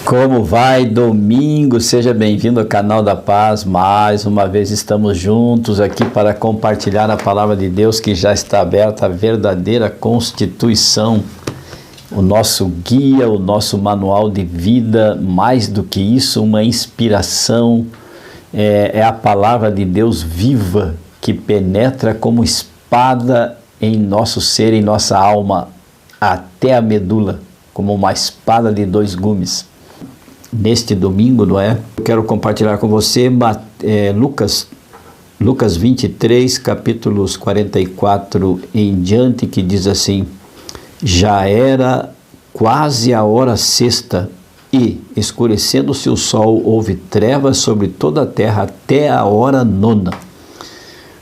Como vai? Domingo, seja bem-vindo ao canal da Paz. Mais uma vez estamos juntos aqui para compartilhar a palavra de Deus que já está aberta, a verdadeira Constituição, o nosso guia, o nosso manual de vida. Mais do que isso, uma inspiração, é a palavra de Deus viva que penetra como espada em nosso ser, em nossa alma, até a medula, como uma espada de dois gumes. Neste domingo, não é? Eu quero compartilhar com você Lucas 23, capítulos 44 em diante, que diz assim: já era quase a hora sexta e, escurecendo-se o sol, houve trevas sobre toda a terra até a hora nona.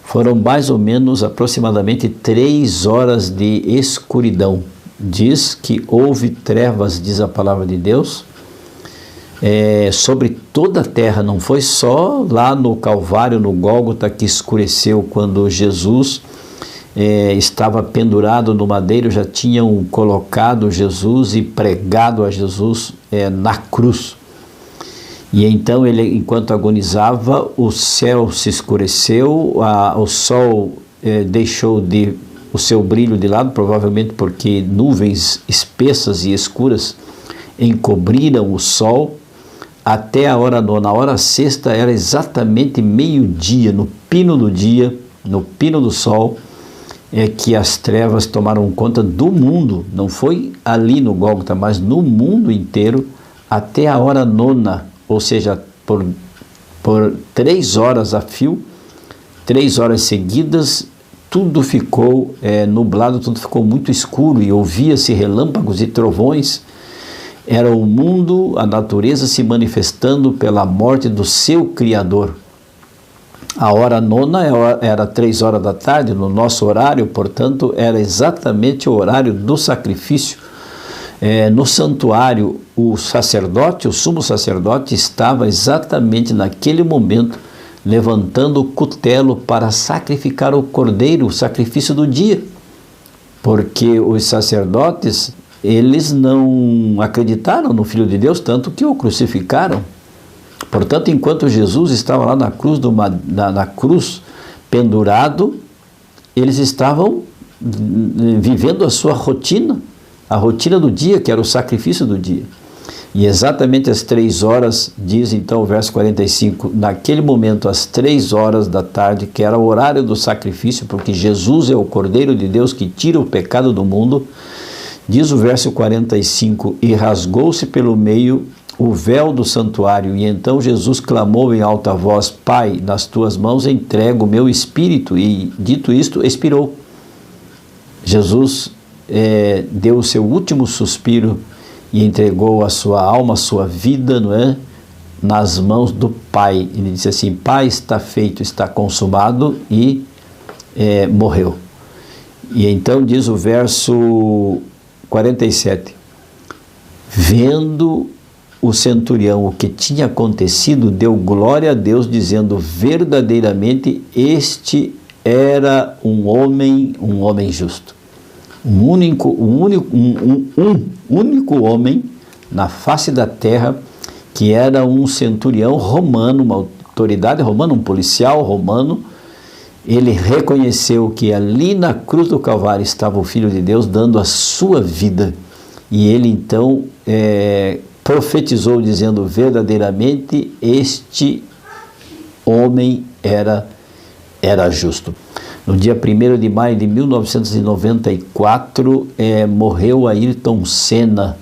Foram mais ou menos aproximadamente 3 horas de escuridão. Diz que houve trevas, diz a palavra de Deus, sobre toda a terra. Não foi só lá no Calvário, no Gólgota, que escureceu quando Jesus estava pendurado no madeiro. Já tinham colocado Jesus e pregado a Jesus na cruz. E então ele, enquanto agonizava, o céu se escureceu, o sol deixou o seu brilho de lado, provavelmente porque nuvens espessas e escuras encobriram o sol. Até a hora nona. A hora sexta era exatamente meio-dia, no pino do dia, no pino do sol, que as trevas tomaram conta do mundo. Não foi ali no Gólgota, mas no mundo inteiro, até a hora nona, ou seja, por 3 horas a fio, 3 horas seguidas, tudo ficou nublado, tudo ficou muito escuro e ouvia-se relâmpagos e trovões. Era o mundo, a natureza se manifestando pela morte do seu Criador. A hora nona era 3 horas da tarde, no nosso horário, portanto, era exatamente o horário do sacrifício. No santuário, o sacerdote, o sumo sacerdote, estava exatamente naquele momento levantando o cutelo para sacrificar o cordeiro, o sacrifício do dia. Porque os sacerdotes, eles não acreditaram no Filho de Deus, tanto que o crucificaram. Portanto, enquanto Jesus estava lá na cruz pendurado, eles estavam vivendo a sua rotina, a rotina do dia, que era o sacrifício do dia. E exatamente às 3 horas, diz então o verso 45, naquele momento, às 3 horas da tarde, que era o horário do sacrifício, porque Jesus é o Cordeiro de Deus que tira o pecado do mundo. Diz o verso 45, e rasgou-se pelo meio o véu do santuário, e então Jesus clamou em alta voz: Pai, nas tuas mãos entrego o meu espírito, e dito isto, expirou. Jesus deu o seu último suspiro e entregou a sua alma, a sua vida, não é, nas mãos do Pai. Ele disse assim: Pai, está feito, está consumado, e morreu. E então diz o verso 47, vendo o centurião o que tinha acontecido, deu glória a Deus, dizendo: verdadeiramente este era um homem justo. Um único homem na face da terra, que era um centurião romano, uma autoridade romana, um policial romano. Ele reconheceu que ali na cruz do Calvário estava o Filho de Deus dando a sua vida. E ele então profetizou, dizendo: verdadeiramente este homem era justo. No dia 1º de maio de 1994, morreu Ayrton Senna,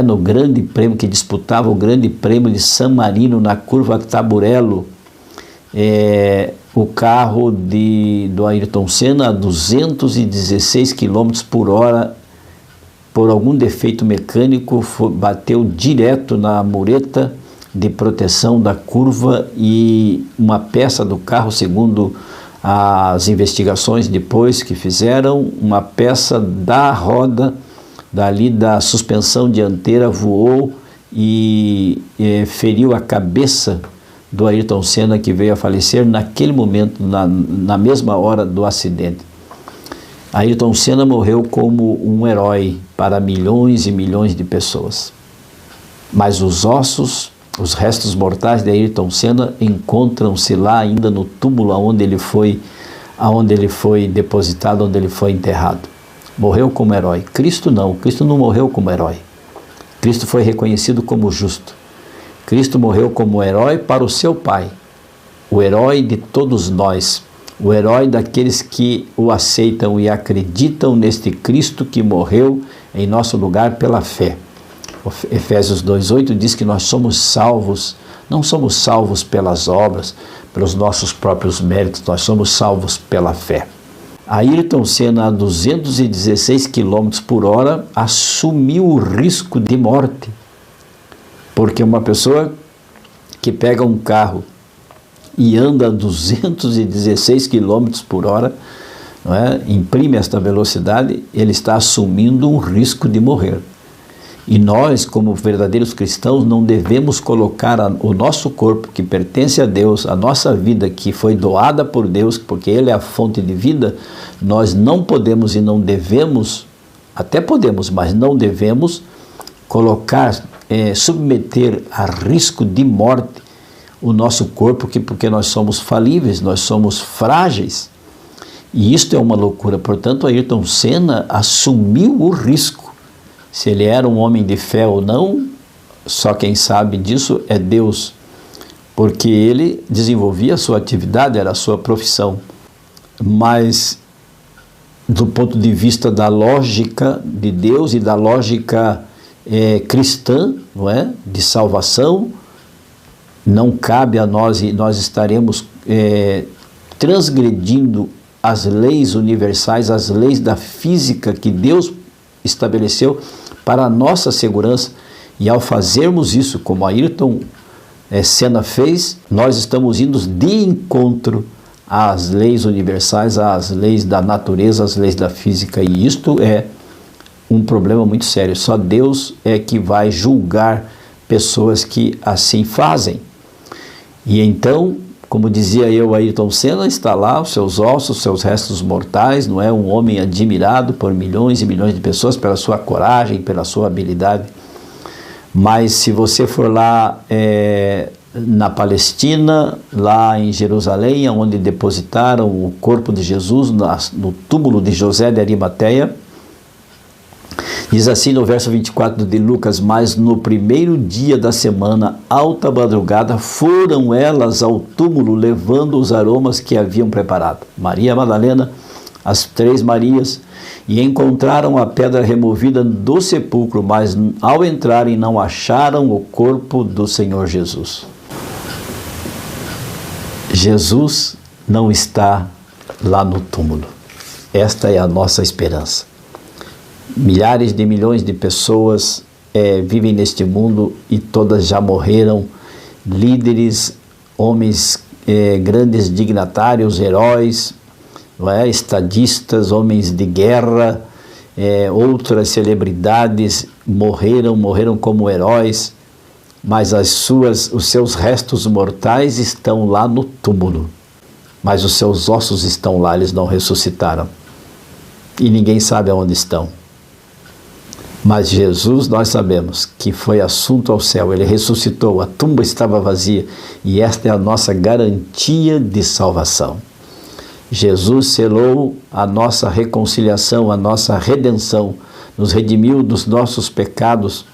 no grande prêmio, que disputava o grande prêmio de San Marino, na curva Tamburello. O carro do Ayrton Senna a 216 km por hora, por algum defeito mecânico, bateu direto na mureta de proteção da curva, e uma peça do carro, segundo as investigações depois que fizeram, uma peça da roda, da suspensão dianteira, voou e feriu a cabeça do Ayrton Senna, que veio a falecer naquele momento, na mesma hora do acidente. Ayrton Senna morreu como um herói para milhões e milhões de pessoas. Mas os ossos, os restos mortais de Ayrton Senna encontram-se lá ainda no túmulo aonde ele foi depositado, onde ele foi enterrado. Morreu como herói. Cristo não morreu como herói. Cristo foi reconhecido como justo. Cristo morreu como herói para o seu Pai, o herói de todos nós, o herói daqueles que o aceitam e acreditam neste Cristo que morreu em nosso lugar pela fé. Efésios 2:8 diz que nós somos salvos, não somos salvos pelas obras, pelos nossos próprios méritos, nós somos salvos pela fé. Ayrton Senna, a 216 km por hora, assumiu o risco de morte, porque uma pessoa que pega um carro e anda a 216 km por hora, não é? Imprime esta velocidade, ele está assumindo um risco de morrer. E nós, como verdadeiros cristãos, não devemos colocar o nosso corpo, que pertence a Deus, a nossa vida, que foi doada por Deus, porque Ele é a fonte de vida, nós não podemos e não devemos, até podemos, mas não devemos colocar, submeter a risco de morte o nosso corpo, porque nós somos falíveis, nós somos frágeis. E isto é uma loucura. Portanto, Ayrton Senna assumiu o risco. Se ele era um homem de fé ou não, só quem sabe disso é Deus, porque ele desenvolvia a sua atividade, era a sua profissão. Mas, do ponto de vista da lógica de Deus e da lógica cristã, não é? De salvação, não cabe a nós, e nós estaremos transgredindo as leis universais, as leis da física que Deus estabeleceu para a nossa segurança, e ao fazermos isso, como Ayrton Senna fez, nós estamos indo de encontro às leis universais, às leis da natureza, às leis da física, e isto é um problema muito sério. Só Deus é que vai julgar pessoas que assim fazem. E então, como dizia eu, Ayrton Senna está lá, os seus ossos, os seus restos mortais, não é? Um homem admirado por milhões e milhões de pessoas pela sua coragem, pela sua habilidade. Mas se você for lá na Palestina, lá em Jerusalém, onde depositaram o corpo de Jesus, no túmulo de José de Arimateia, diz assim no verso 24 de Lucas: mas no primeiro dia da semana, alta madrugada, foram elas ao túmulo levando os aromas que haviam preparado. Maria Madalena, as 3 Marias, e encontraram a pedra removida do sepulcro, mas ao entrarem não acharam o corpo do Senhor Jesus. Jesus não está lá no túmulo. Esta é a nossa esperança. Milhares de milhões de pessoas vivem neste mundo e todas já morreram. Líderes, homens grandes dignatários, heróis, não é? Estadistas, homens de guerra, outras celebridades morreram como heróis, mas os seus restos mortais estão lá no túmulo. Mas os seus ossos estão lá, eles não ressuscitaram. E ninguém sabe aonde estão. Mas Jesus, nós sabemos que foi assunto ao céu, ele ressuscitou, a tumba estava vazia, e esta é a nossa garantia de salvação. Jesus selou a nossa reconciliação, a nossa redenção, nos redimiu dos nossos pecados,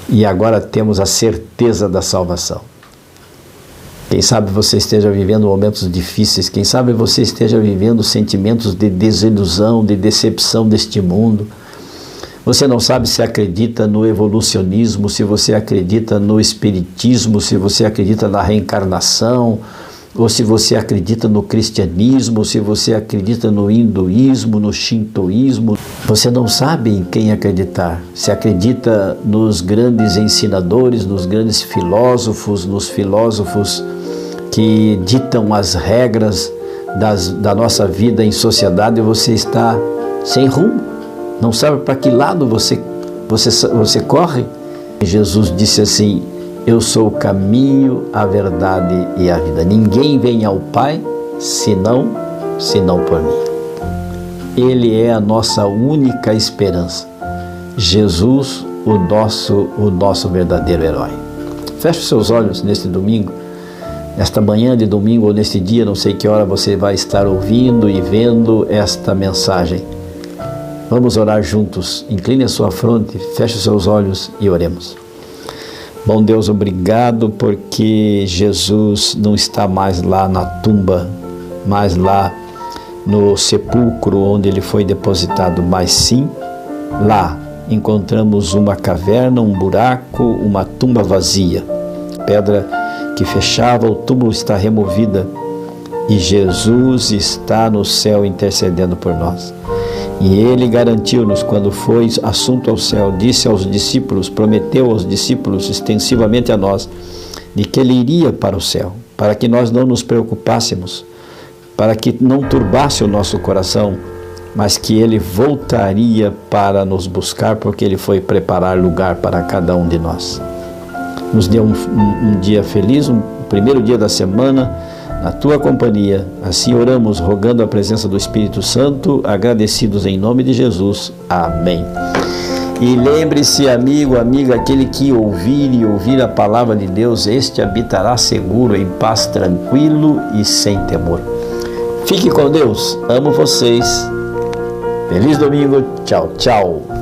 e agora temos a certeza da salvação. Quem sabe você esteja vivendo momentos difíceis, quem sabe você esteja vivendo sentimentos de desilusão, de decepção deste mundo. Você não sabe se acredita no evolucionismo, se você acredita no espiritismo, se você acredita na reencarnação, ou se você acredita no cristianismo, se você acredita no hinduísmo, no shintoísmo. Você não sabe em quem acreditar. Se acredita nos grandes ensinadores, nos grandes filósofos, nos filósofos que ditam as regras da nossa vida em sociedade, e você está sem rumo. Não sabe para que lado você corre? Jesus disse assim: eu sou o caminho, a verdade e a vida. Ninguém vem ao Pai senão por mim. Ele é a nossa única esperança. Jesus o nosso verdadeiro herói. Feche os seus olhos neste domingo, nesta manhã de domingo ou neste dia, não sei que hora você vai estar ouvindo e vendo esta mensagem. Vamos orar juntos. Incline a sua fronte, feche os seus olhos e oremos. Bom Deus, obrigado porque Jesus não está mais lá na tumba, mais lá no sepulcro onde ele foi depositado, mas sim lá encontramos uma caverna, um buraco, uma tumba vazia. A pedra que fechava o túmulo está removida e Jesus está no céu intercedendo por nós. E ele garantiu-nos, quando foi assunto ao céu, disse aos discípulos, prometeu aos discípulos, extensivamente a nós, de que ele iria para o céu, para que nós não nos preocupássemos, para que não turbasse o nosso coração, mas que ele voltaria para nos buscar, porque ele foi preparar lugar para cada um de nós. Nos dê um dia feliz, um primeiro dia da semana, na tua companhia. Assim oramos, rogando a presença do Espírito Santo, agradecidos em nome de Jesus. Amém. E lembre-se, amigo, amiga, aquele que ouvir a palavra de Deus, este habitará seguro, em paz, tranquilo e sem temor. Fique com Deus, amo vocês. Feliz domingo, tchau, tchau.